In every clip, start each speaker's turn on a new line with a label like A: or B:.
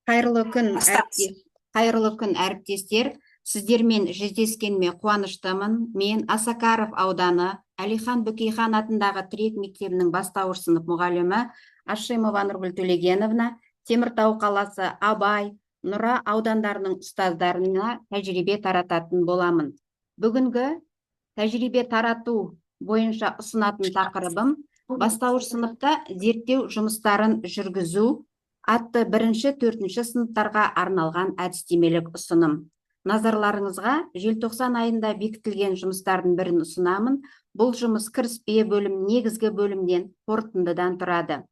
A: Қайырлы күн,
B: Бастаймыз.
A: қайырлы күн әріптестер. Сіздермен жүздескеніме қуаныштымын. Мен Асакаров ауданы Әлихан Бөкейхан атындағы Тірек мектебінің бастауыш сынып мұғалімі Ашимова Нұргүл Төлегеновна, Теміртау қаласы Абай, Нұра аудандарының ұстаздарына тәжірибе тарататын боламын. Бүгінгі тәжірибе тарату бойынша ұсынатын тақырыбым бастауыш сыныпта зерттеу жұмыстарын жүргізу атты 1-4 сыныптарға арналған әдістемелік ұсыным. Назарларыңызға желтоқсан айында бекітілген жұмыстардың бірін ұсынамын. Бұл жұмыс кіріспе бөлім, негізгі бөлімден, қорытындыдан тұрады.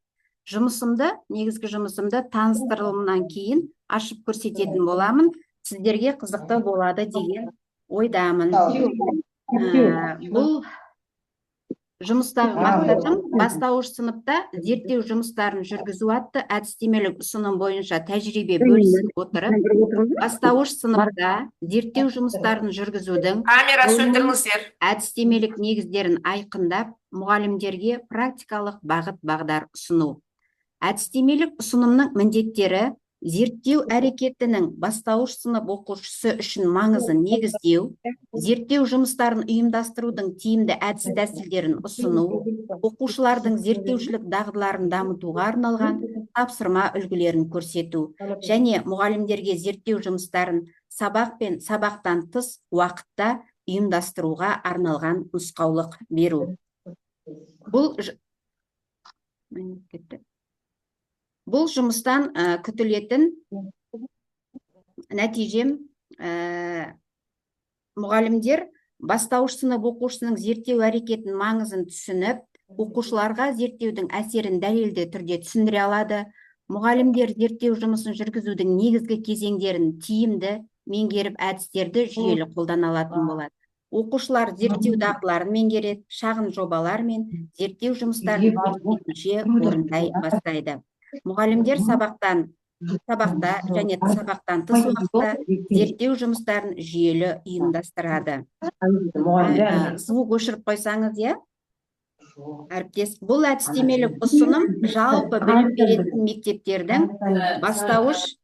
A: Негізгі жұмысымды таныстырылымнан кейін ашып көрсететін боламын. Сіздерге қызықты болады деген ойдамын. Бұл жұмыстағы мақсатым бастауыш сыныпта зерттеу жұмыстарын жүргізу атты әдістемелік ұсыным бойынша тәжірибе бөлісіп отырып, бастауыш сыныпта зерттеу жұмыстарын жүргізудің
B: Камера сөндіріңіздер.
A: әдістемелік негіздерін айқындап, мұғалімдерге практикалық бағыт-бағдар ұсыну. Әдістемелік ұсынымның міндеттері: зерттеу әрекетінің бастауыш сынып оқушысы үшін маңызын негіздеу, зерттеу жұмыстарын ұйымдастырудың тиімді әдіс тәсілдерін ұсыну, оқушылардың зерттеушілік дағдыларын дамытуға арналған тапсырма үлгілерін көрсету, және мұғалімдерге зерттеу жұмыстарын сабақ пен сабақтан тыс уақытта ұйымдастыруға арналған нұсқаулық беру. Бұл жұмыстан күтілетін нәтижем: мұғалімдер бастауыш сынып оқушысының зерттеу әрекетінің маңызын түсініп, оқушыларға зерттеудің әсерін дәлелді түрде түсіндіре алады. Мұғалімдер зерттеу жұмысын жүргізудің негізгі кезеңдерін тиімді меңгеріп, әдістерді жүйелі қолдана алатын болады. Оқушылар зерттеу дағдыларын меңгереді, шағын жобалар мен зерттеу жұмыстарын жүйелі орындай бастайды. Мұғалімдер сабақта және сабақтан тыс уақытта зерттеу жұмыстарын жүйелі ұйымдастырады. Звук өшіріп қойсаңыз, әріптес. Бұл әдістемелік ұсыным жалпы білім беретін мектептердің бастауыш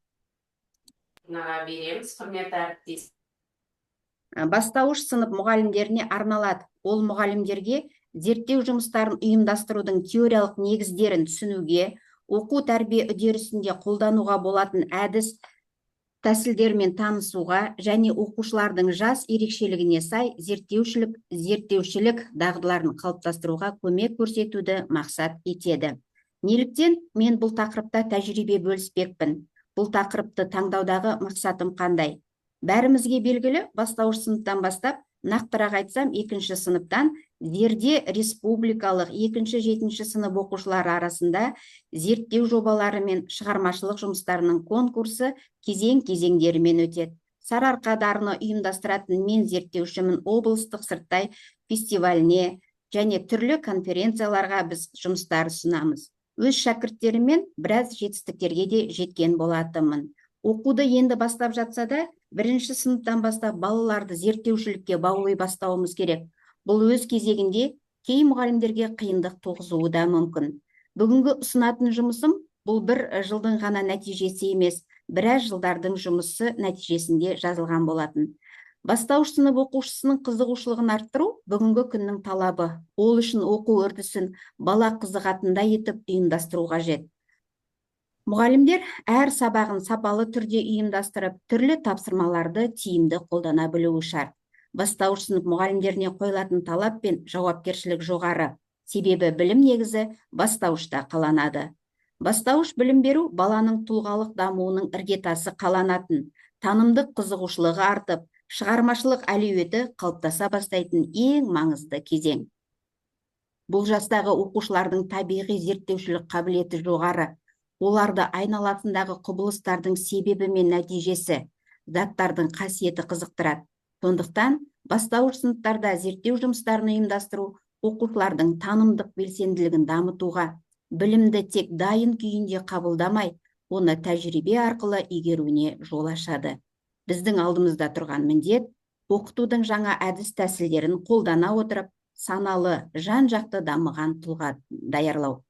A: сынып мұғалімдеріне арналады. Ол мұғалімдерге зерттеу жұмыстарын ұйымдастырудың теориялық негіздерін түсінуге, оқу тәрбие үдерісінде қолдануға болатын әдіс тәсілдермен танысуға және оқушылардың жас ерекшелігіне сай зерттеушілік дағдыларын қалыптастыруға көмек көрсетуді мақсат етеді. Неліктен мен бұл тақырыпта тәжірибе бөліспекпін? Бұл тақырыпты таңдаудағы мақсатым қандай? Бәрімізге белгілі, бастауыш сыныптан бастап, нақтырақ айтсам, 2-ші сыныптан Зерде республикалық 2-7 сынып оқушылары арасында зерттеу жобалары мен шығармашылық жұмыстарының конкурсы кезең-кезеңдерімен өтеді. Сарыарқа дарыны ұйымдастыратын мен зерттеушімін облыстық сырттай фестиваліне және түрлі конференцияларға біз жұмыстар ұсынамыз. Өз шәкірттеріммен біраз жетістіктерге де жеткен болатынмын. Оқуды енді бастап жатса да, 1-ші сыныптан бастап балаларды зерттеушілікке баулай бастауымыз керек. Бұл өз кезегінде кей мұғалімдерге қиындық туғызуы да мүмкін. Бүгінгі ұсынатын жұмысым бұл бір жылдың ғана нәтижесі емес, біраз жылдардың жұмысы нәтижесінде жазылған болатын. Бастауыш сынып оқушысының қызығушылығын арттыру бүгінгі күннің талабы. Ол үшін оқу үрдісін бала қызығатындай етіп ұйымдастыру қажет. Мұғалімдер әр сабағын сапалы түрде ұйымдастырып, түрлі тапсырмаларды тиімді қолдана білуі шарт. Бастауыш сынып мұғалімдеріне қойылатын талап пен жауапкершілік жоғары. Себебі білім негізі бастауышта қаланады. Бастауыш білім беру баланың тұлғалық дамуының іргетасы қаланатын, танымдық қызығушылығы артып, шығармашылық әлеуеті қалыптаса бастайтын ең маңызды кезең. Бұл жастағы оқушылардың табиғи зерттеушілік қабілеті жоғары. Оларды айналасындағы құбылыстардың себебі мен нәтижесі, заттардың қасиеті қызықтырады. Сондықтан бастауыш сыныптарда зерттеу жұмыстарын ұйымдастыру оқушылардың танымдық белсенділігін дамытуға, білімді тек дайын күйінде қабылдамай, оны тәжірибе арқылы игеруіне жол ашады. Біздің алдымызда тұрған міндет оқытудың жаңа әдіс тәсілдерін қолдана отырып, саналы, жан-жақты дамыған тұлға даярлау.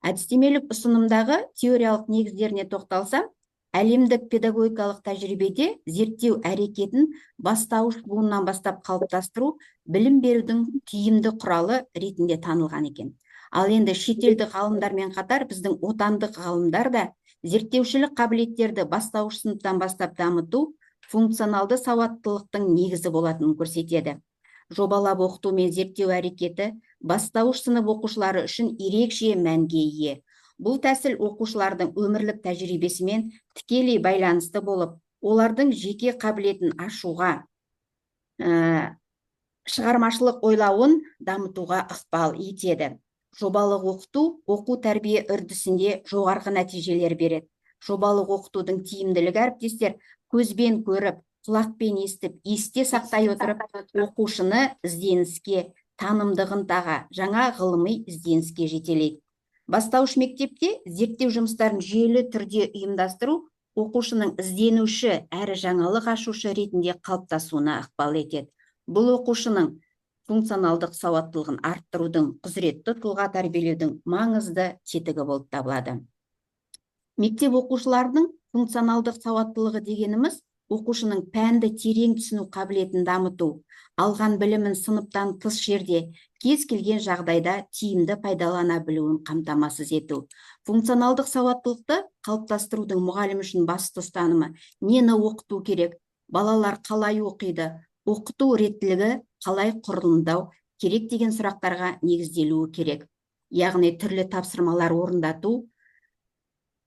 A: Әдістемелік ұсынымдағы теориялық негіздеріне тоқталсам, Әлемдік педагогикалық тәжірибеде зерттеу әрекетін бастауыш буыннан бастап қалыптастыру білім берудің тиімді құралы ретінде танылған екен. Ал енді шетелдік ғалымдармен қатар біздің отандық ғалымдар да зерттеушілік қабілеттерді бастауыш сыныптан бастап дамыту функционалды сауаттылықтың негізі болатынын көрсетеді. Жобалап оқыту мен зерттеу әрекеті бастауыш сынып оқушылары үшін ерекше мәнге ие. Бұл тәсіл оқушылардың өмірлік тәжірибесімен тікелей байланысты болып, олардың жеке қабілетін ашуға, шығармашылық ойлауын дамытуға ықпал етеді. Жобалық оқыту оқу тәрбие үрдісінде жоғарғы нәтижелер береді. Жобалық оқытудың тиімділігі әріптестер көзбен көріп, құлақпен естіп, есте сақтай отырып, оқушыны ізденіске, танымдығын таға, жаңа ғылыми ізденіске жетелейді. Бастауыш мектепте зерттеу жұмыстарын жүйелі түрде ұйымдастыру оқушының ізденуші әрі жаңалық ашушы ретінде қалыптасуына ықпал етеді. Бұл оқушының функционалдық сауаттылығын арттырудың, құзыретті тұлға тәрбиелеудің маңызды тетігі болып табылады. Мектеп оқушыларының функционалдық сауаттылығы дегеніміз оқушының пәнді терең түсіну қабілетін дамыту, алған білімін сыныптан тыс жерде кез келген жағдайда тиімді пайдалана білуін қамтамасыз ету. Функционалдық сауаттылықты қалыптастырудың мұғалім үшін басты ұстанымы нені оқыту керек, балалар қалай оқиды, оқыту реттілігі қалай құрылымдау керек деген сұрақтарға негізделуі керек. Яғни түрлі тапсырмалар орындату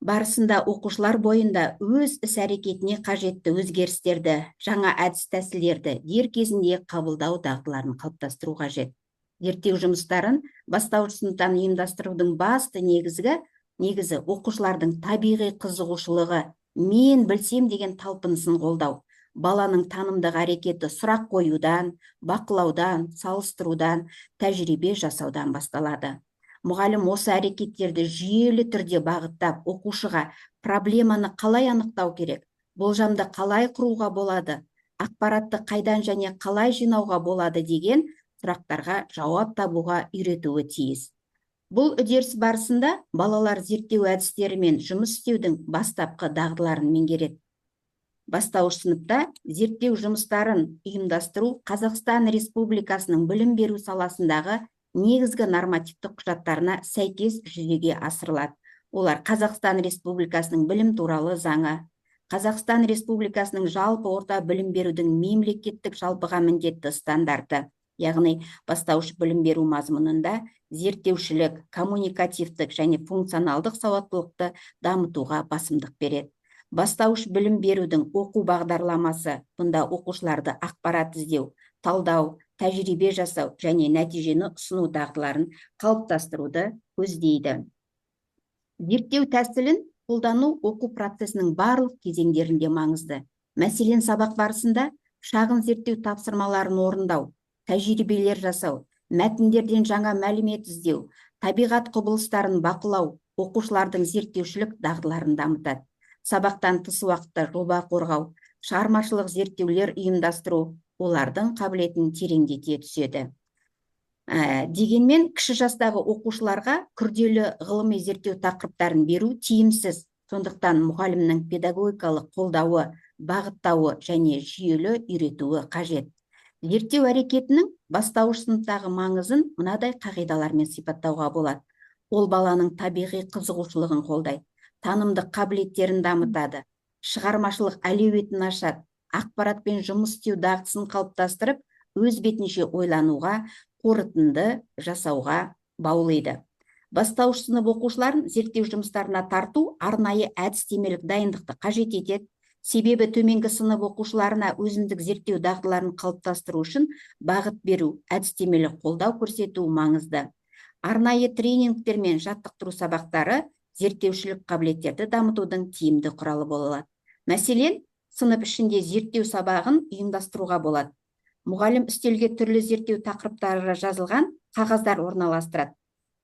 A: барысында оқушылар бойында өз іс-әрекетіне қажетті өзгерістерді, жаңа әдіс-тәсілдерді дер кезінде қабылдау дағдыларын қалыптастыру қажет. Зерттеу жұмыстарын бастауыш сыныптан ұйымдастырудың басты негізі оқушылардың табиғи қызығушылығы, мен білсем деген талпынысын қолдау. Баланың танымдық әрекеті сұрақ қоюдан, бақылаудан, салыстырудан, тәжірибе жасаудан басталады. Мұғалім осы әрекеттерді жүйелі түрде бағыттап, оқушыға проблеманы қалай анықтау керек, болжамды қалай құруға болады, ақпаратты қайдан және қалай жинауға болады деген сұрақтарға жауап табуға үйретуі тиіс. Бұл үдеріс барысында балалар зерттеу әдістерімен жұмыс істеудің бастапқы дағдыларын меңгереді. Бастауыш сыныпта зерттеу жұмыстарын ұйымдастыру Қазақстан Республикасының білім беру саласындағы негізгі нормативтік құжаттарына сәйкес жүзеге асырылады. Олар Қазақстан Республикасының білім туралы заңы, Қазақстан Республикасының жалпы орта білім берудің мемлекеттік жалпыға міндетті стандарты, яғни бастауыш білім беру мазмұнында зерттеушілік, коммуникативтік және функционалдық сауаттылықты дамытуға басымдық береді. Бастауыш білім берудің оқу бағдарламасы бұнда оқушыларды ақпарат іздеу, талдау, тәжірибе жасау және нәтижені ұсыну дағдыларын қалыптастыруды көздейді. Зерттеу тәсілін қолдану оқу процесінің барлық кезеңдерінде маңызды. Мәселен, сабақ барысында шағын зерттеу тапсырмаларын орындау, тәжірибелер жасау, мәтіндерден жаңа мәлімет іздеу, табиғат құбылыстарын бақылау, оқушылардың зерттеушілік дағдыларын дамытады. Сабақтан тыс уақытта жоба қорғау, шығармашылық зерттеулер ұйымдастыру олардың қабілетін тереңдете түседі. Дегенмен, кіші жастағы оқушыларға күрделі ғылыми зерттеу тақырыптарын беру тиімсіз. Сондықтан мұғалімнің педагогикалық қолдауы, бағыттауы және жүйелі үйретуі қажет. Зерттеу әрекетінің бастауыш сыныптағы маңызын мынадай қағидалармен сипаттауға болады. Ол баланың табиғи қызығушылығын қолдайды, танымдық қабілеттерін дамытады, шығармашылық әлеуетін ашады, ақпаратпен жұмыс істеу дағдысын қалыптастырып, өз бетінше ойлануға, қорытынды жасауға баулиды. Бастауыш сынып оқушыларын зерттеу жұмыстарына тарту арнайы әдістемелік дайындықты қажет етеді. Себебі төменгі сынып оқушыларына өзіндік зерттеу дағдыларын қалыптастыру үшін бағыт беру, әдістемелік қолдау көрсету маңызды. Арнайы тренингтер мен жаттықтыру сабақтары зерттеушілік қабілеттерді дамытудың тиімді құралы болады. Мәселен, сынып ішінде зерттеу сабағын ұйымдастыруға болады. Мұғалім үстелге түрлі зерттеу тақырыптары жазылған қағаздар орналастырады.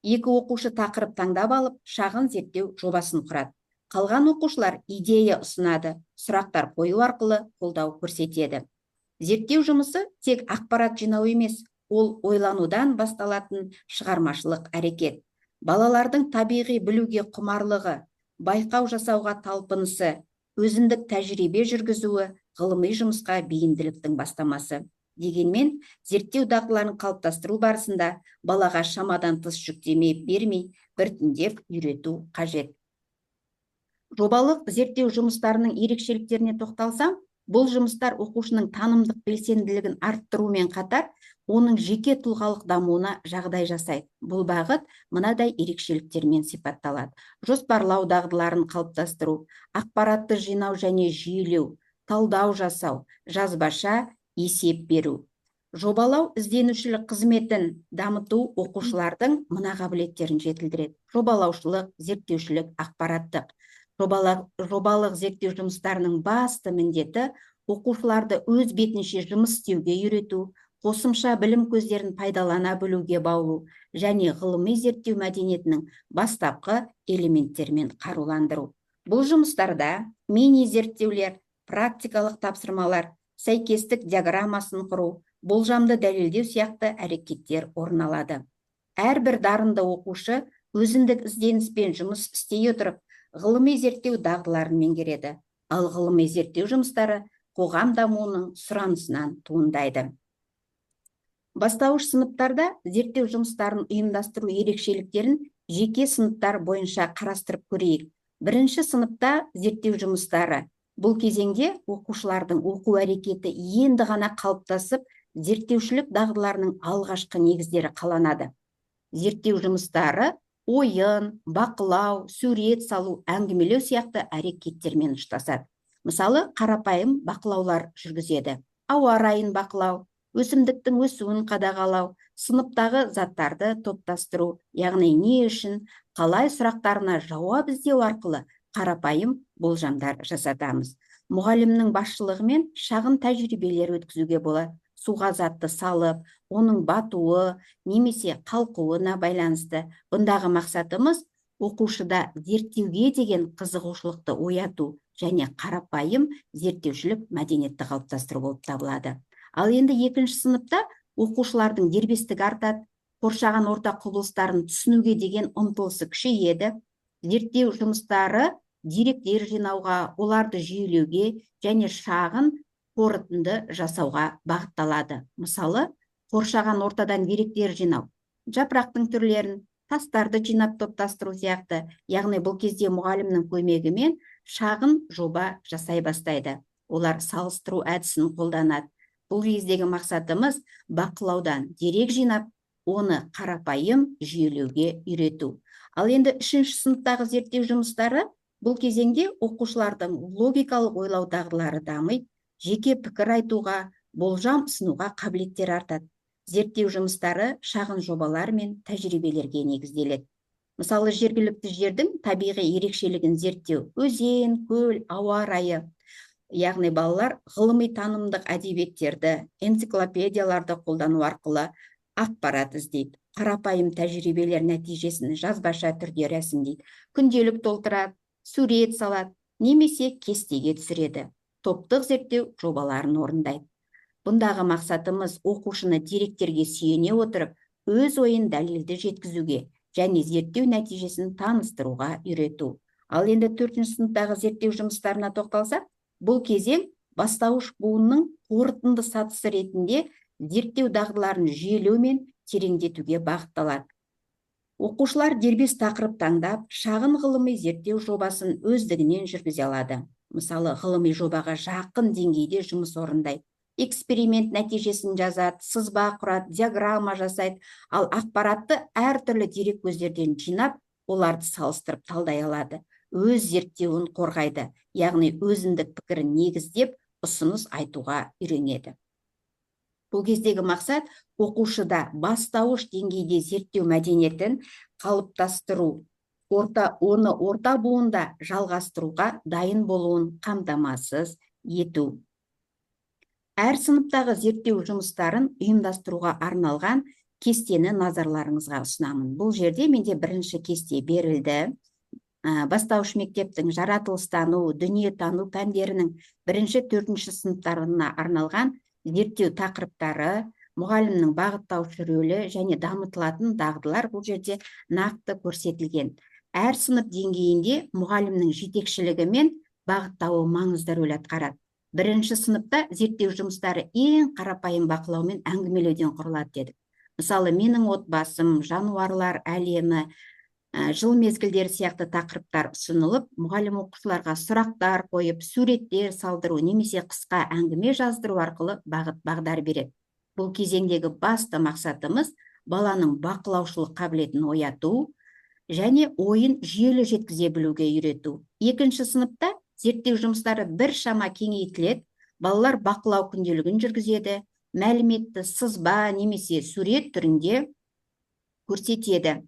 A: Екі оқушы тақырып таңдап алып, шағын зерттеу жобасын құрады. Қалған оқушылар идея ұсынады, сұрақтар қою арқылы қолдау көрсетеді. Зерттеу жұмысы тек ақпарат жинау емес, ол ойланудан басталатын шығармашылық әрекет. Балалардың табиғи білуге құмарлығы, байқау жасауға талпынысы, өзіндік тәжірибе жүргізуі ғылыми жұмысқа бейімділіктің бастамасы. Дегенмен, зерттеу дағдыларын қалыптастыру барысында балаға шамадан тыс жүктеме бермей, біртіндеп үйрету қажет. Жобалық зерттеу жұмыстарының ерекшеліктеріне тоқталсам, бұл жұмыстар оқушының танымдық белсенділігін арттырумен қатар, оның жеке тұлғалық дамуына жағдай жасайды. Бұл бағыт мынадай ерекшеліктермен сипатталады: жоспарлау дағдыларын қалыптастыру, ақпаратты жинау және жүйелеу, талдау жасау, жазбаша есеп беру. Жобалау ізденушілік қызметін дамыту оқушылардың мына қабілеттерін жетілдіреді: жобалаушылық, зерттеушілік, ақпараттық. Жобалық зерттеу жұмыстарының басты міндеті оқушыларды өз бетінше жұмыс істеуге үйрету, қосымша білім көздерін пайдалана білуге баулу және ғылыми зерттеу мәдениетінің бастапқы элементтерімен қаруландыру. Бұл жұмыстарда мини зерттеулер, практикалық тапсырмалар, сәйкестік диаграммасын құру, болжамды дәлелдеу сияқты әрекеттер орын алады. Әрбір дарынды оқушы өзіндік ізденіспен жұмыс істей отырып, ғылыми зерттеу дағдыларын меңгереді, ал ғылыми зерттеу жұмыстары қоғам дамуының сұранысынан туындайды. Бастауыш сыныптарда зерттеу жұмыстарын ұйымдастыру ерекшеліктерін жеке сыныптар бойынша қарастырып көрейік. Бірінші сыныпта зерттеу жұмыстары. Бұл кезеңде оқушылардың оқу әрекеті енді ғана қалыптасып, зерттеушілік дағдыларының алғашқы негіздері қаланады. Зерттеу жұмыстары ойын, бақылау, сурет салу, әңгімелеу сияқты әрекеттермен ұштасады. Мысалы, қарапайым бақылаулар жүргізеді: ауа райын бақылау, өсімдіктің өсуін қадағалау, сыныптағы заттарды топтастыру, яғни не үшін, қалай сұрақтарына жауап іздеу арқылы қарапайым болжамдар жасатамыз. Мұғалімнің басшылығымен шағын тәжірибелер өткізуге болады. Суға затты салып, оның батуы немесе қалқуына байланысты. Бұндағы мақсатымыз оқушыда зерттеуге деген қызығушылықты ояту және қарапайым зерттеушілік мәдениетті қалыптастыру болып табылады. Ал енді екінші сыныпта оқушылардың дербестігі артады, қоршаған орта құбылыстарын түсінуге деген ұмтылысы күшейеді. Зерттеу жұмыстары деректер жинауға, оларды жүйелеуге және шағын қорытынды жасауға бағытталады. Мысалы, қоршаған ортадан деректер жинау, жапырақтың түрлерін, тастарды жинап топтастыру сияқты. Яғни бұл кезде мұғалімнің көмегімен шағын жоба жасай бастайды. Олар салыстыру әдісін қолданады. Бұл кездегі мақсатымыз бақылаудан дерек жинап, оны қарапайым жүйелеуге үйрету. Ал енді үшінші сыныптағы зерттеу жұмыстары. Бұл кезеңде оқушылардың логикалық ойлау дағдылары дамиды, жеке пікір айтуға, болжам ұсынуға қабілеттер артады. Зерттеу жұмыстары шағын жобалар мен тәжірибелерге негізделеді. Мысалы, жергілікті жердің табиғи ерекшелігін зерттеу, өзен, көл, ауа райы. Яғни балалар ғылыми танымдық әдебиеттерді, энциклопедияларды қолдану арқылы ақпарат іздейді. Қарапайым тәжірибелер нәтижесін жазбаша түрде рәсімдейді. Күнделік толтырады, сурет салады, немесе кестеге түсіреді. Топтық зерттеу жобаларын орындайды. Бұндағы мақсатымыз оқушыны деректерге сүйене отырып, өз ойын дәлелді жеткізуге және зерттеу нәтижесін таныстыруға үйрету. Ал енді төртінші сыныптағы зерттеу жұмыстарына тоқталсақ, бұл кезең бастауыш буынның қорытынды сатысы ретінде зерттеу дағдыларын жүйелеу мен тереңдетуге бағытталады. Оқушылар дербес тақырып таңдап, шағын ғылыми зерттеу жобасын өздігінен жүргізе алады. Мысалы, ғылыми жобаға жақын деңгейде жұмыс орындайды. Эксперимент нәтижесін жазады, сызба құрады, диаграмма жасайды, ал ақпаратты әртүрлі дерек көздерден жинап, оларды салыстырып талдай алады. Өз зерттеуін қорғайды, яғни өзіндік пікірін негіздеп, ұсыныс айтуға үйренеді. Бұл кездегі мақсат оқушыда бастауыш деңгейде зерттеу мәдениетін қалыптастыру, оны орта буында жалғастыруға дайын болуын қамтамасыз ету. Әр сыныптағы зерттеу жұмыстарын ұйымдастыруға арналған кестені назарларыңызға ұсынамын. Бұл жерде менде бірінші кесте берілді. Бастауыш мектептің жаратылыстану, дүниетану пәндерінің 1-4 сыныптарына арналған зерттеу тақырыптары, мұғалімнің бағыттаушы рөлі және дамытылатын дағдылар бұл жерде нақты көрсетілген. Әр сынып деңгейінде мұғалімнің жетекшілігімен бағыттауы маңызды рөл атқарады. Бірінші сыныпта зерттеу жұмыстары ең қарапайым бақылаумен әңгімелеуден құрылады дедік. Мысалы, менің отбасым, жануарлар әлемі, жыл мезгілдері сияқты тақырыптар ұсынылып, мұғалім оқушыларға сұрақтар қойып, суреттер салдыру немесе қысқа әңгіме жаздыру арқылы бағыт-бағдар береді. Бұл кезеңдегі басты мақсатымыз баланың бақылаушылық қабілетін ояту және ойын жүйелі жеткізе білуге үйрету. Екінші сыныпта зерттеу жұмыстары біршама кеңейтіледі. Балалар бақылау күнделігін жүргізеді, мәліметті сызба немесе сурет түрінде көрсетеді.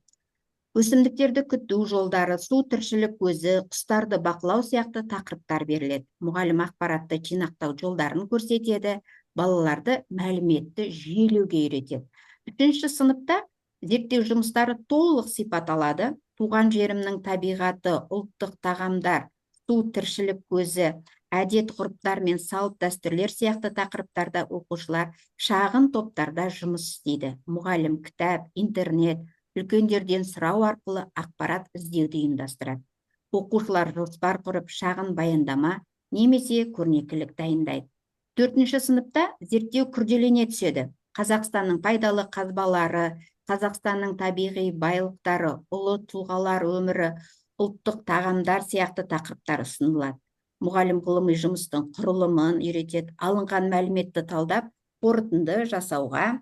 A: Өсімдіктерді күту жолдары, су тіршілік көзі, құстарды бақылау сияқты тақырыптар беріледі. Мұғалім ақпаратты жинақтау жолдарын көрсетеді, балаларды мәліметті жүйелеуге үйретеді. Үшінші сыныпта зерттеу жұмыстары толық сипат алады. Туған жерімнің табиғаты, ұлттық тағамдар, су тіршілік көзі, әдет ғұрыптар мен салт дәстүрлер сияқты тақырыптарда оқушылар шағын топтарда жұмыс істейді. Мұғалім кітап, интернет, үлкендерден сұрау арқылы ақпарат іздеуді ұйымдастырады. Оқушылар жоспар құрып, шағын баяндама немесе көрнекілік дайындайды. Төртінші сыныпта зерттеу күрделене түседі. Қазақстанның пайдалы қазбалары, Қазақстанның табиғи байлықтары, ұлы тұлғалар өмірі, ұлттық тағамдар сияқты тақырыптар ұсынылады. Мұғалім ғылыми жұмыстың құрылымын үйретеді, алынған мәліметті талдап, қорытынды жасауға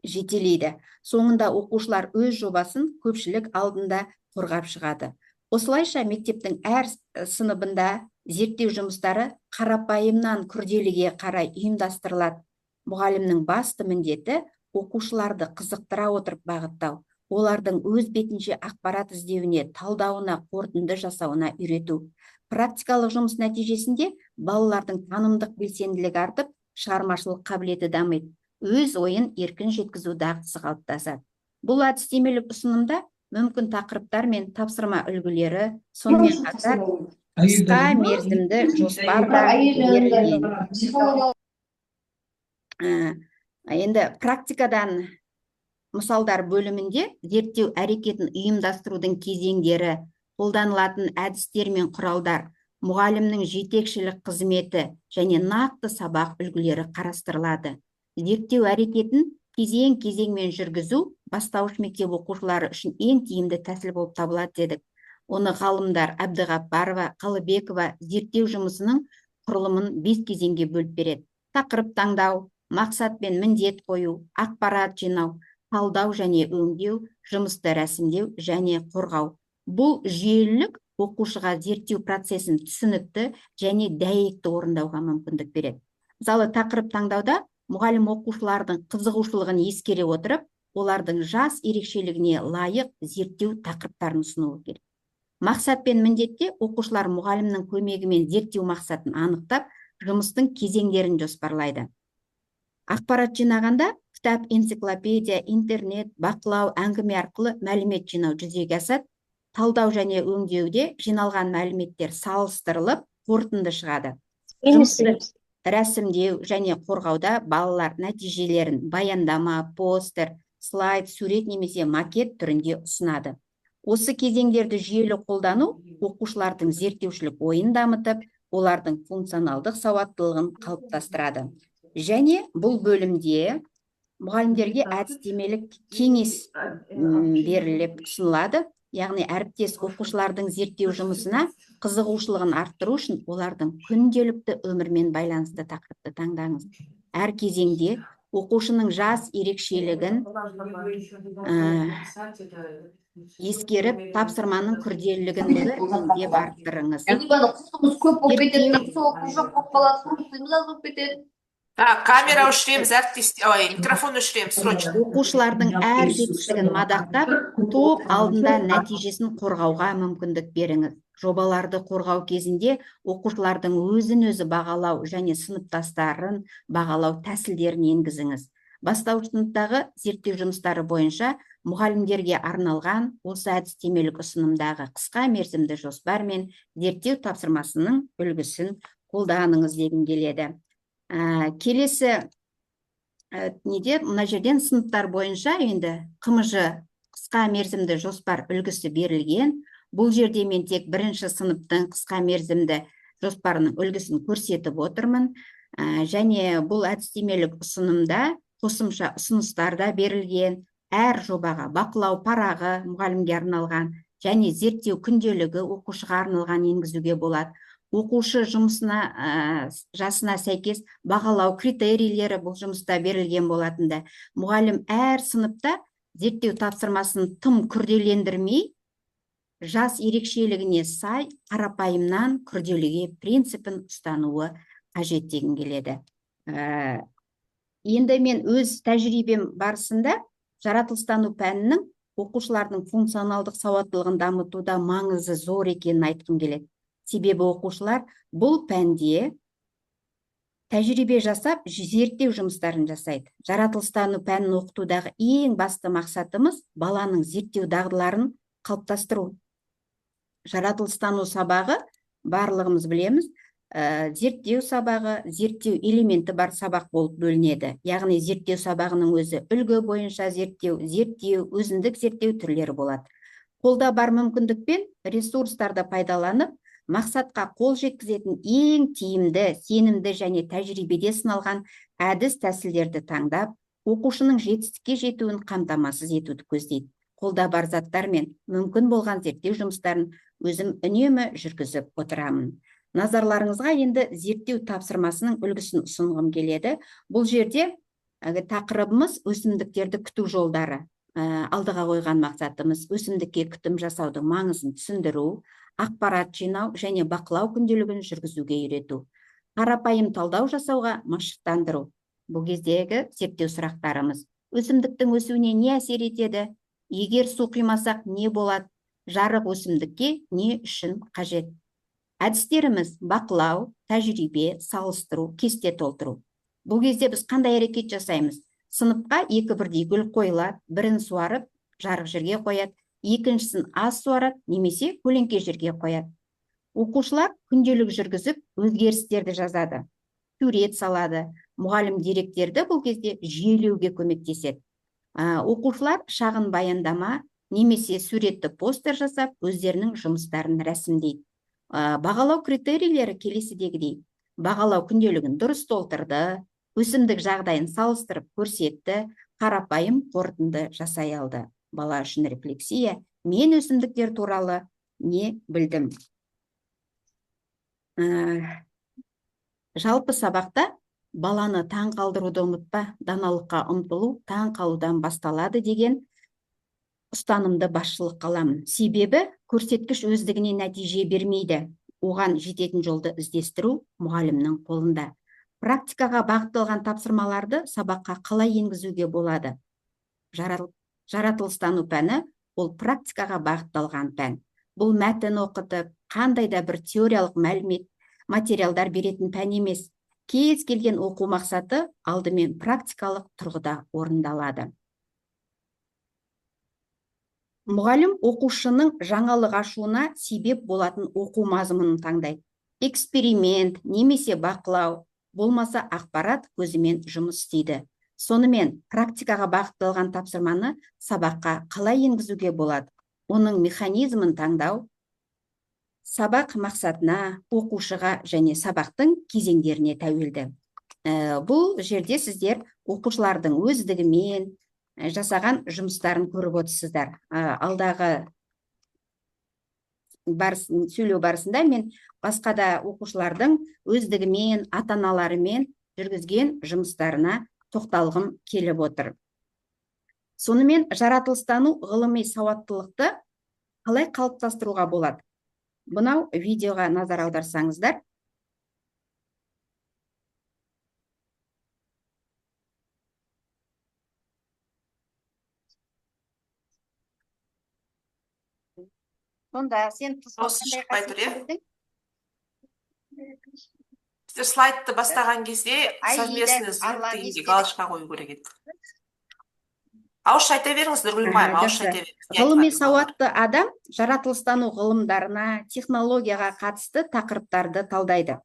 A: жетелейді. Соңында оқушылар өз жобасын көпшілік алдында қорғап шығады. Осылайша мектептің әр сыныбында зерттеу жұмыстары қарапайымнан күрделіге қарай ұйымдастырылады. Мұғалімнің басты міндеті оқушыларды қызықтыра отырып бағыттау, олардың өз бетінше ақпарат іздеуіне, талдауына, қорытынды жасауына үйрету. Практикалық жұмыс нәтижесінде балалардың танымдық белсенділігі артып, шығармашылық қабілеті дамиды, өз ойын еркін жеткізу дағдысы қалыптасады. Бұл әдістемелік ұсынымда мүмкін тақырыптар мен тапсырма үлгілері, сонымен қатар қысқа мерзімді жоспар да берілген. Енді практикадан мысалдар бөлімінде зерттеу әрекетін ұйымдастырудың кезеңдері, қолданылатын әдістер мен құралдар, мұғалімнің жетекшілік қызметі және нақты сабақ үлгілері қарастырылады. Зерттеу әрекетін кезең-кезеңмен жүргізу бастауыш мектеп оқушылары үшін ең тиімді тәсіл болып табылады дедік. Оны ғалымдар Әбдіғаппарова, Қалыбекова зерттеу жұмысының құрылымын 5 кезеңге бөліп береді. Тақырып таңдау, мақсат пен міндет қою, ақпарат жинау, талдау және өңдеу, жұмысты рәсімдеу және қорғау. Бұл жүйелілік оқушыға зерттеу процесін түсінікті және дәйекті орындауға мүмкіндік береді. Мысалы, тақырып таңдауда мұғалім оқушылардың қызығушылығын ескере отырып, олардың жас ерекшелігіне лайық зерттеу тақырыптарын ұсынуы керек. Мақсат пен міндетте оқушылар мұғалімнің көмегімен зерттеу мақсатын анықтап, жұмыстың кезеңдерін жоспарлайды. Ақпарат жинағанда кітап, энциклопедия, интернет, бақылау, әңгіме арқылы мәлімет жинау жүзеге асады. Талдау және өңдеуде жиналған мәліметтер салыстырылып, қорытынды шығады. Жұмысты рәсімдеу және қорғауда балалар нәтижелерін баяндама, постер, слайд, сурет немесе макет түрінде ұсынады. Осы кезеңдерді жүйелі қолдану оқушылардың зерттеушілік ойын дамытып, олардың функционалдық сауаттылығын қалыптастырады. Және бұл бөлімде мұғалімдерге әдістемелік кеңес беріліп ұсынылады. Яғни әріптес оқушылардың зерттеу жұмысына қызығушылығын арттыру үшін олардың күнделікті өмірмен байланысты тақырыпты таңдаңыз. Әр кезеңде оқушының жас ерекшелігін ескеріп, тапсырманың күрделілігін деп арттырыңыз.
B: Камера өшірем, микрофон өшірем, срочно.
A: Оқушылардың әр жетістігін мадақтап, топ алдында нәтижесін қорғауға мүмкіндік беріңіз. Жобаларды қорғау кезінде оқушылардың өзін-өзі бағалау және сыныптастарын бағалау тәсілдерін енгізіңіз. Бастауыш сыныптағы зерттеу жұмыстары бойынша мұғалімдерге арналған осы әдістемелік ұсынымдағы қысқа мерзімді жоспар мен зерттеу тапсырмасының үлгісін қолданыңыз дегім келеді. Келесі мына жерден сыныптар бойынша енді КМЖ қысқа мерзімді жоспар үлгісі берілген. Бұл жерде мен тек бірінші сыныптың қысқа мерзімді жоспарының үлгісін көрсетіп отырмын. Және бұл әдістемелік ұсынымда қосымша ұсыныстар да берілген. Әр жобаға бақылау парағы мұғалімге арналған және зерттеу күнделігі оқушыға арналған енгізуге болады. Оқушы жұмысына жасына сәйкес бағалау критерийлері бұл жұмыста берілген болатында. Мұғалім әр сыныпта зерттеу тапсырмасын тым күрделендірмей, жас ерекшелігіне сай қарапайымнан күрделіге принципін ұстануы қажет деген келеді. Енді мен өз тәжірибем барысында жаратылыстану пәнінің оқушылардың функционалдық сауаттылығын дамытуда маңызы зор екенін айтқым келеді. Себебі оқушылар бұл пәнде тәжірибе жасап, зерттеу жұмыстарын жасайды. Жаратылыстану пәнін оқытудағы ең басты мақсатымыз баланың зерттеу дағдыларын қалыптастыру. Жаратылыстану сабағы, барлығымыз білеміз, зерттеу сабағы, зерттеу элементі бар сабақ болып бөлінеді. Яғни зерттеу сабағының өзі үлгі бойынша зерттеу, өзіндік зерттеу түрлері болады. Қолда бар мүмкіндікпен ресурстарды пайдаланып, мақсатқа қол жеткізетін ең тиімді, сенімді және тәжірибеде сыналған әдіс тәсілдерді таңдап, оқушының жетістікке жетуін қамтамасыз етуді көздейді. Қолда бар заттар мен мүмкін болған зерттеу жұмыстарын өзім үнемі жүргізіп отырамын. Назарларыңызға енді зерттеу тапсырмасының үлгісін ұсынғым келеді. Бұл жерде тақырыбымыз өсімдіктерді күту жолдары. Алдыға қойған мақсатымыз өсімдікке күтім жасаудың маңызын түсіндіру, ақпарат жинау және бақылау күнделігін жүргізуге үйрету. Қарапайым талдау жасауға машықтандыру. Бұл кездегі зерттеу сұрақтарымыз. Өсімдіктің өсуіне не әсер етеді? Егер су құймасақ не болады? Жарық өсімдікке не үшін қажет? Әдістеріміз бақылау, тәжірибе, салыстыру, кесте толтыру. Бұл кезде біз қандай әрекет жасаймыз? Сыныпқа 2 бірдей гүл қойылады, бірін суарып, жарық жерге қояды, екіншісін аз суарады, немесе көлеңке жерге қояды. Оқушылар күнделік жүргізіп, өзгерістерді жазады, сурет салады. Мұғалім деректерді бұл кезде жүйелеуге көмектеседі. Оқушылар шағын баяндама, немесе суретті постер жасап, өздерінің жұмыстарын рәсімдейді. Бағалау критерийлері келесідегідей. Бағалау күнделігін дұрыс толтырды, өсімдік жағдайын салыстырып көрсетті, қарапайым қорытынды жасай алды. Бала үшін рефлексия, мен өсімдіктер туралы не білдім? Жалпы сабақта баланы таң қалдыруды ұмытпа, даналыққа ұмтылу таң қалудан басталады деген ұстанымды басшылық қаламын. Себебі көрсеткіш өздігіне нәтиже бермейді. Оған жететін жолды іздестіру мұғалімнің қолында. Практикаға бағытталған тапсырмаларды сабаққа қалай енгізуге болады? Жаратылыстану пәні ол практикаға бағытталған пән. Бұл мәтін оқытып, қандай да бір теориялық мәлімет, материалдар беретін пән емес. Кез келген оқу мақсаты алдымен практикалық тұрғыда орындалады. Мұғалім оқушының жаңалық ашуына себеп болатын оқу мазмұнын таңдайды. Эксперимент немесе бақылау, болмаса ақпарат көзімен жұмыс істейді. Сонымен практикаға бағытталған тапсырманы сабаққа қалай енгізуге болады? Оның механизмін таңдау сабақ мақсатына, оқушыға және сабақтың кезеңдеріне тәуелді. Бұл жерде сіздер оқушылардың өздігімен жасаған жұмыстарын көріп отырсыздар. Алдағы сөйлеу барысында мен басқа да оқушылардың өздігімен, ата-аналарымен жүргізген жұмыстарына тоқталғым келіп отыр. Сонымен жаратылыстану ғылыми сауаттылықты қалай қалыптастыруға болады? Бұнау видеоға назар аударсаңыздар. Сонда сен
B: слайдты бастаған кезде совместный звук дегенде галочка қою керек еді. Ауызша айта беріңіз, Нұргүлмайым, ауызша айта беріңіз.
A: Ғылыми сауатты адам жаратылыстану ғылымдарына, технологияға қатысты тақырыптарды талдайды.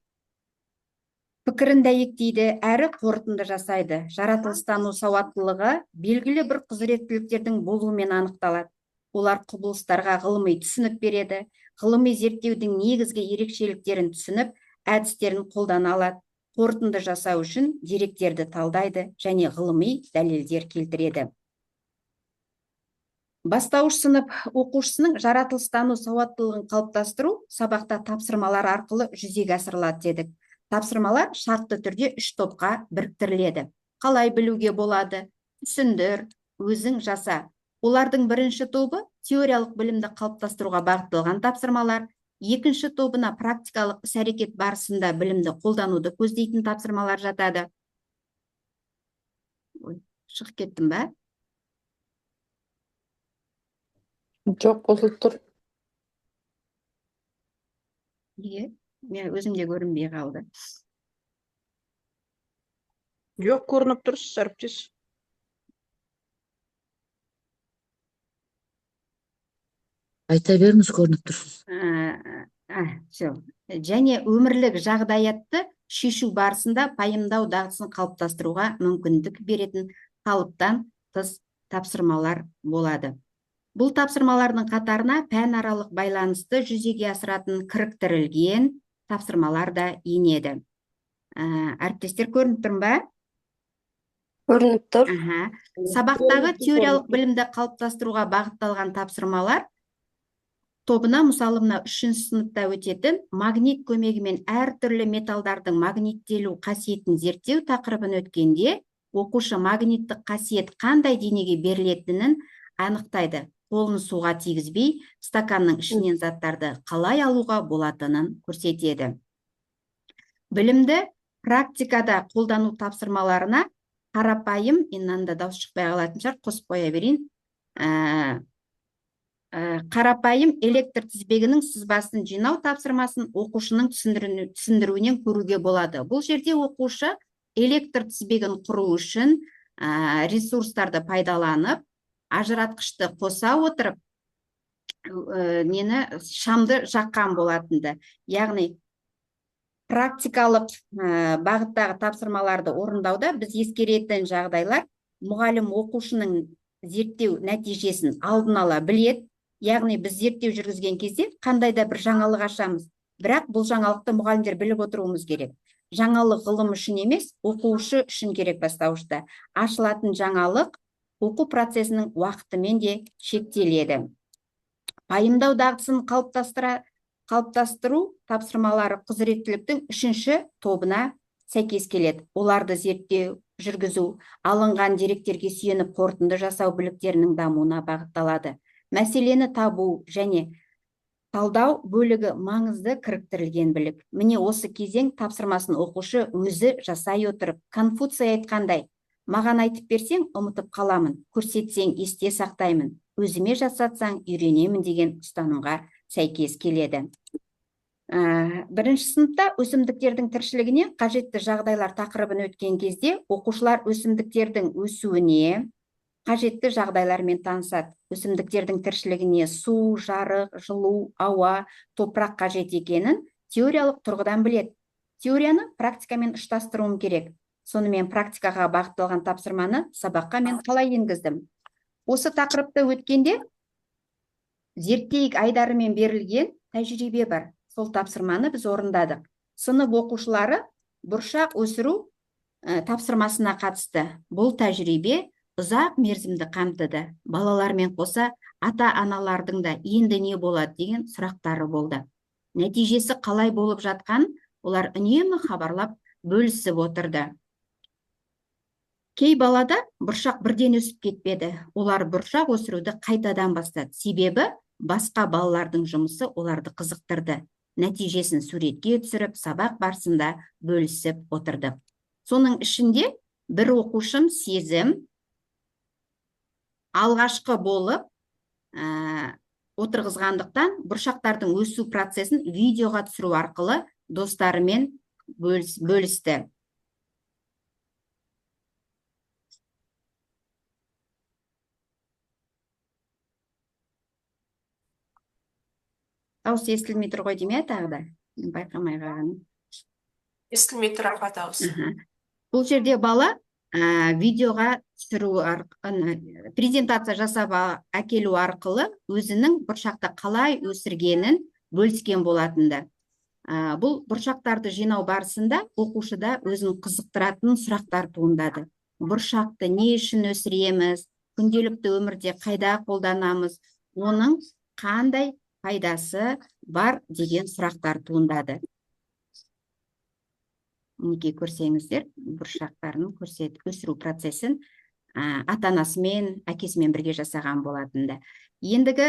A: Пікірін дәйектейді, әрі қорытынды жасайды. Жаратылыстану сауаттылығы белгілі бір құзыреттіліктердің болуымен анықталады. олар құбылыстарға ғылыми түсінік береді, ғылыми зерттеудің негізгі ерекшеліктерін түсініп, әдістерін қолдана алады, қорытынды жасау үшін деректерді талдайды және ғылыми дәлелдер келтіреді. Бастауыш сынып оқушысының жаратылыстану сауаттылығын қалыптастыру сабақта тапсырмалар арқылы жүзеге асырылады дедік. Тапсырмалар шартты түрде 3 топқа біріктіріледі. Қалай білуге болады? Түсіндір, өзің жаса. Олардың бірінші тобы теориялық білімді қалыптастыруға бағытталған тапсырмалар, екінші тобына практикалық іс-әрекет барысында білімді қолдануды көздейтін тапсырмалар жатады. Шығып кеттім бе?
C: Жоқ, қосылып тұр.
A: Неге? Мен өзімде көрінбей қалды.
C: Жоқ, көрініп тұрсыз, әріптес.
D: Айта беріңіз, көрініп тұрсыз.
A: Все. Және өмірлік жағдаятты шешу барысында пайымдау дағдысын қалыптастыруға мүмкіндік беретін қалыптан тыс тапсырмалар болады. Бұл тапсырмалардың қатарына пәнаралық байланысты жүзеге асыратын кіріктірілген тапсырмалар да енеді. Әріптестер көрініп тұр ма?
C: Көрініп тұр.
A: Сабақтағы теориялық білімді қалыптастыруға бағытталған тапсырмалар тобына, мысалы, мына 3-ші сыныпта өтетін магнит көмегімен әртүрлі металдардың магниттелу қасиетін зерттеу тақырыбын өткенде, оқушы магниттік қасиет қандай денеге берілетінін анықтайды. Қолын суға тигізбей, стаканның ішінен заттарды қалай алуға болатынын көрсетеді. Білімді практикада қолдану тапсырмаларына қарапайым, мынанда дауыс шықпай қалатын шығар, қосып қоя берейін. Қарапайым электр тізбегінің сызбасын жинау тапсырмасын оқушының түсіндіруінен көруге болады. Бұл жерде оқушы электр тізбегін құру үшін ресурстарды пайдаланып, ажыратқышты қоса отырып, шамды жаққан болатынды. Яғни, практикалық бағыттағы тапсырмаларды орындауда біз ескеретін жағдайлар, мұғалім оқушының зерттеу нәтижесін алдын ала біледі. Яғни, біз зерттеу жүргізген кезде қандай да бір жаңалық ашамыз. Бірақ бұл жаңалықты мұғалімдер біліп отыруымыз керек. Жаңалық ғылым үшін емес, оқушы үшін керек бастауышта. Ашылатын жаңалық оқу процесінің уақытымен де шектеледі. Пайымдау дағдысын қалыптастыру тапсырмалары құзыреттіліктің 3-ші тобына сәйкес келеді. Оларды зерттеу, жүргізу, алынған деректерге сүйеніп қорытынды жасау біліктерінің дамуына бағытталады. Мәселені табу және талдау бөлігі маңызды кіріктірілген білік. Міне осы кезең тапсырмасын оқушы өзі жасай отырып, Конфуций айтқандай, маған айтып берсең, ұмытып қаламын, көрсетсең, есте сақтаймын, өзіме жасатсаң, үйренемін деген ұстанымға сәйкес келеді. Бірінші сыныпта өсімдіктердің тіршілігіне қажетті жағдайлар тақырыбын өткен кезде оқушылар өсімдіктердің өсуіне қажетті жағдайлармен танысады. Өсімдіктердің тіршілігіне су, жарық, жылу, ауа, топырақ қажет екенін теориялық тұрғыдан біледі. Теорияны практикамен ұштастыруым керек. Сонымен практикаға бағытталған тапсырманы сабаққа мен қалай енгіздім? Осы тақырыпты өткенде зерттейік айдарымен берілген тәжірибе бар. Сол тапсырманы біз орындадық. Сынып оқушылары бұршақ өсіру тапсырмасына қатысты. Бұл тәжірибе ұзақ мерзімді қамтыды. Балалармен қоса ата-аналардың да енді не болады деген сұрақтары болды. Нәтижесі қалай болып жатқан, олар үнемі хабарлап бөлісіп отырды. Кей балада бұршақ бірден өсіп кетпеді. Олар бұршақ өсіруді қайтадан бастады. Себебі басқа балалардың жұмысы оларды қызықтырды. Нәтижесін суретке түсіріп, сабақ барысында бөлісіп отырды. Соның ішінде бір оқушым Сезім алғашқы болып отырғызғандықтан бұршақтардың өсу процесін видеоға түсіру арқылы достарымен бөлісті. Дауыс естілмей тұр ғой дейме тағы да? Байқамай қалғаным.
B: Естілмей тұр аға дауыс.
A: Бұл жерде бала видеоға түсіру презентация жасап әкелу арқылы өзінің бұршақты қалай өсіргенін бөліскен болатынды. Бұл бұршақтарды жинау барысында оқушыда өзін қызықтыратын сұрақтар туындады. Бұршақты не үшін өсіреміз, күнделікті өмірде қайда қолданамыз, оның қандай пайдасы бар деген сұрақтар туындады. Неге көрсеңіздер, бұршақтарын өсіру процесін ата-анасымен, әкесімен бірге жасаған болатынды. Ендігі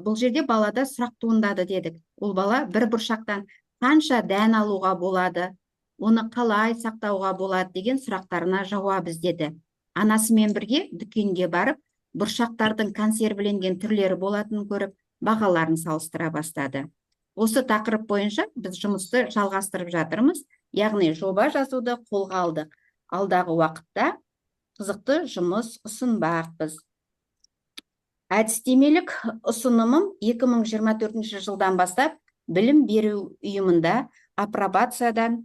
A: бұл жерде балада сұрақ туындады дедік. Ол бала бір бұршақтан қанша дән алуға болады, оны қалай сақтауға болады деген сұрақтарына жауап іздеді. Анасымен бірге дүкенге барып, бұршақтардың консервіленген түрлері болатынын көріп, бағаларын салыстыра бастады. Осы тақырып бойынша біз жұмысты жалғастырып жатырмыз, яғни жоба жазуды қолға алдық. Алдағы уақытта қызықты жұмыс ұсынбақпыз. Әдістемелік ұсынымым 2024 жылдан бастап білім беру ұйымында апробациядан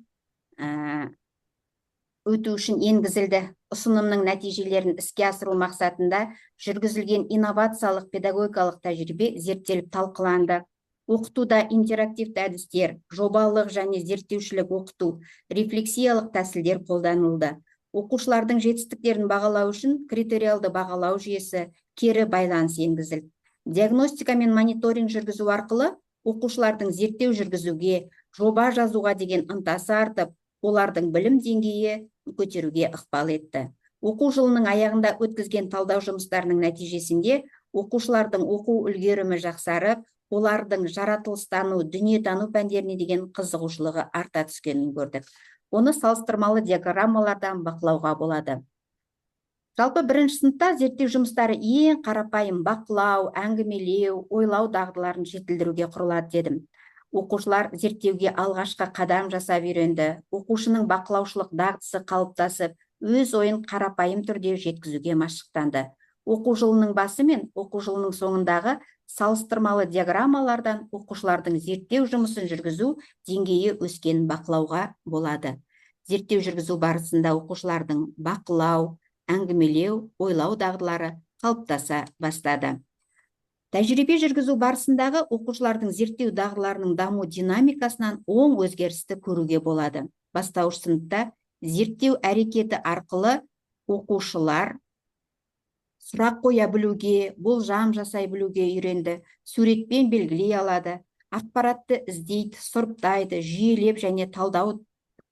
A: өту үшін енгізілді. Ұсынымның нәтижелерін іске асыру мақсатында жүргізілген инновациялық педагогикалық тәжірибе зерттеліп талқыланды. Оқытуда интерактивті әдістер, жобалық және зерттеушілік оқыту, рефлексиялық тәсілдер қолданылды. Оқушылардың жетістіктерін бағалау үшін критериалды бағалау жүйесі, кері байланыс енгізілді. Диагностика мен мониторинг жүргізу арқылы оқушылардың зерттеу жүргізуге, жоба жазуға деген ынтасы артып, олардың білім деңгейі көтеруге ықпал етті. Оқу жылының аяғында өткізген талдау жұмыстарының нәтижесінде оқушылардың оқу үлгерімі жақсарып, олардың жаратылыстану, дүниетану пәндеріне деген қызығушылығы арта түскенін көрдік. Оны салыстырмалы диаграммалардан бақылауға болады. Жалпы бірінші сыныпта зерттеу жұмыстары ең қарапайым бақылау, әңгімелеу, ойлау дағдыларын жетілдіруге құрылады дедім. Оқушылар зерттеуге алғашқы қадам жасап үйренді. Оқушының бақылаушылық дағдысы қалыптасып, өз ойын қарапайым түрде жеткізуге машықтанды. Оқу жылының басы мен оқу жылының соңындағы салыстырмалы диаграммалардан оқушылардың зерттеу жұмысын жүргізу деңгейі өскенін бақылауға болады. Зерттеу жүргізу барысында оқушылардың бақылау, әңгімелеу, ойлау дағдылары қалыптаса бастады. Тәжірибе жүргізу барысындағы оқушылардың зерттеу дағдыларының даму динамикасынан оң өзгерісті көруге болады. Бастауыш сыныпта зерттеу әрекеті арқылы оқушылар сұрақ қоя білуге, болжам жасай білуге үйренді, суретпен белгілей алады, ақпаратты іздейді, сұрыптайды, жүйелеп және талдау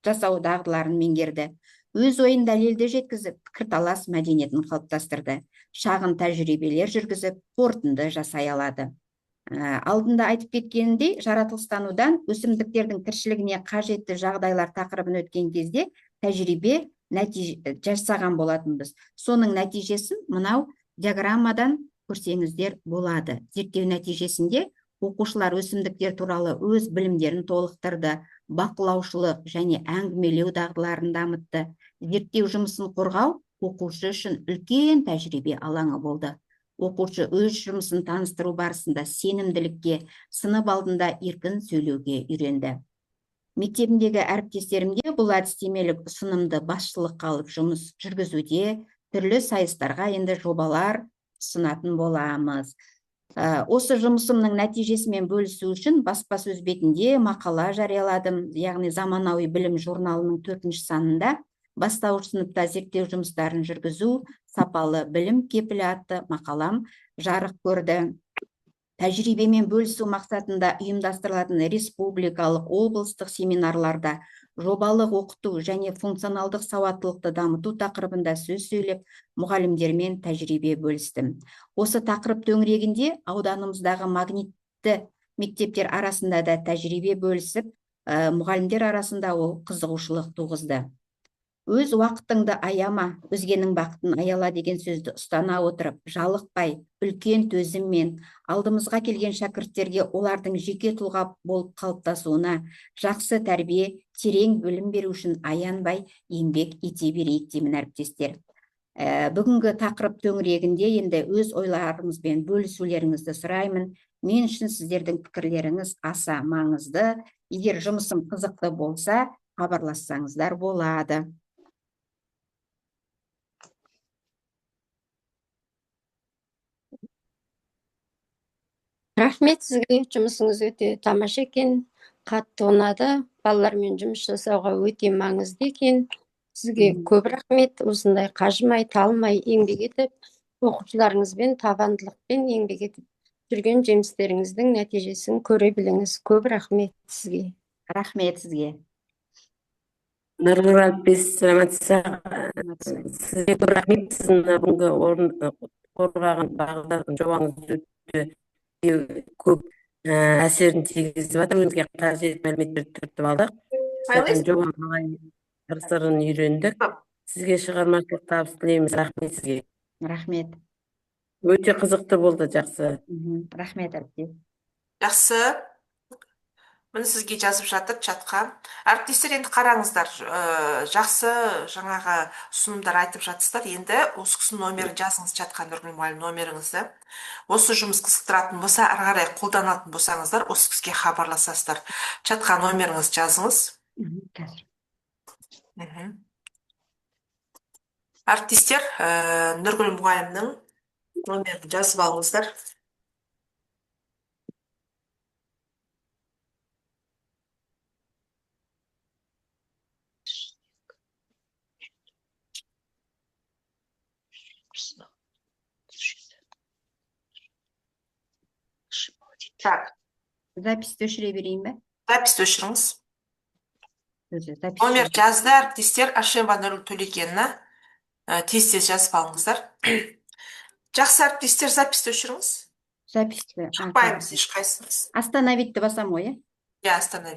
A: жасау дағдыларын меңгерді. Өз ойын дәлелді жеткізіп, пікірталас мәдениетін қалыптастырды. Шағын тәжірибелер жүргізіп, қорытынды жасай алады. Алдында айтып кеткеніндей, жаратылыстанудан өсімдіктердің тіршілігіне қажетті жағдайлар тақырыбын өткен кезде тәжірибе жасаған болатынбыз. Соның нәтижесін мынау диаграммадан көрсеңіздер болады. Зерттеу нәтижесінде оқушылар өсімдіктер туралы өз білімдерін толықтырды, бақылаушылық және әңгімелеу дағдыларын дамытты. Зерттеу жұмысын қорғау оқушы үшін үлкен тәжірибе алаңы болды. Оқушы өз жұмысын таныстыру барысында сенімділікке, сынып алдында еркін сөйлеуге үйренді. Мектебімдегі әріптестерімде бұл әдістемелік ұсынымды басшылыққа алып жұмыс жүргізуде түрлі сайыстарға енді жобалар ұсынатын боламыз. Осы жұмысымның нәтижесімен бөлісу үшін баспасөз бетінде мақала жарияладым, яғни заманауи білім журналының 4-ші санында бастауыш сыныпта зерттеу жұмыстарын жүргізу, сапалы білім кепілі атты мақалам жарық көрді. Тәжірибемен бөлісу мақсатында ұйымдастырылатын республикалық, облыстық семинарларда жобалық оқыту және функционалдық сауаттылықты дамыту тақырыбында сөз сөйлеп, мұғалімдермен тәжірибе бөлістім. Осы тақырып төңірегінде ауданымыздағы магнитті мектептер арасында да тәжірибе бөлісіп, мұғалімдер арасында ол қызығушылық туғызды. Өз уақытыңды аяма, өзгенің бақытын аяла деген сөзді ұстана отырып, жалықпай, үлкен төзіммен алдымызға келген шәкірттерге олардың жеке тұлға болып қалыптасуына жақсы тәрбие, терең білім беру үшін аянбай еңбек ете берейік деймін әріптестер. Бүгінгі тақырып төңірегінде енді өз ойларыңызбен бөлісулеріңізді сұраймын. Мен үшін сіздердің пікірлеріңіз аса маңызды. Егер жұмысым қызықты болса, хабарлассаңыздар болады.
C: Рахмет сізге, жұмысыңыз өте тамаша екен, қатты ұнады. Балалармен жұмыс жасауға өте маңызды екен. Сізге көп рахмет, осындай қажымай, талмай еңбек етіп, оқушыларыңызбен табандылықпен еңбек етіп жүрген жемістеріңіздің нәтижесін көре біліңіз. Көп рахмет сізге.
A: Рахмет сізге.
E: Нұргүл Әлпес, сізге көп рахмет. Сіздің бүгінгі қорғаған бағыттардың жобаңыз өте көп әсерін тигізіп жатыр. Өзіңізге қажет мәліметтерді түртіп алдық. Жоба қалай қыр-сырын үйрендік. Сізге шығармашылық табыс тілейміз. Рахмет сізге.
A: Рахмет.
E: Өте қызықты болды, жақсы.
A: Рахмет әріптес.
B: Жақсы. Міне сізге жазып жатыр чатқа. Әріптестер, енді қараңыздар, жақсы жаңағы ұсынымдар айтып жатсыздар. Енді осы кісінің номерін жазыңыз чатқа, Нұргүл мұғалім номеріңізді. Осы жұмыс қызықтыратын болса, ары қарай қолданатын болсаңыздар, осы кісіге хабарласасыздар. Чатқа номеріңізді жазыңыз.
A: Қазір.
B: Әріптестер, Нұргүл мұғалімнің номерін жазып алыңыздар. Так,
A: Записьті өшіре берейін бе?
B: записьті өшіріңіз.
A: Запись.
B: Номер жазды әріптестер, Ашемова Нұргүл Төлегенна. Тез-тез жазып алыңыздар. Жақсы әріптестер, записьті өшіріңіз.
A: Записьті.
B: Шықпаймыз ешқайсымыз.
A: Остановитті басам ғой,
B: Иә, остановить.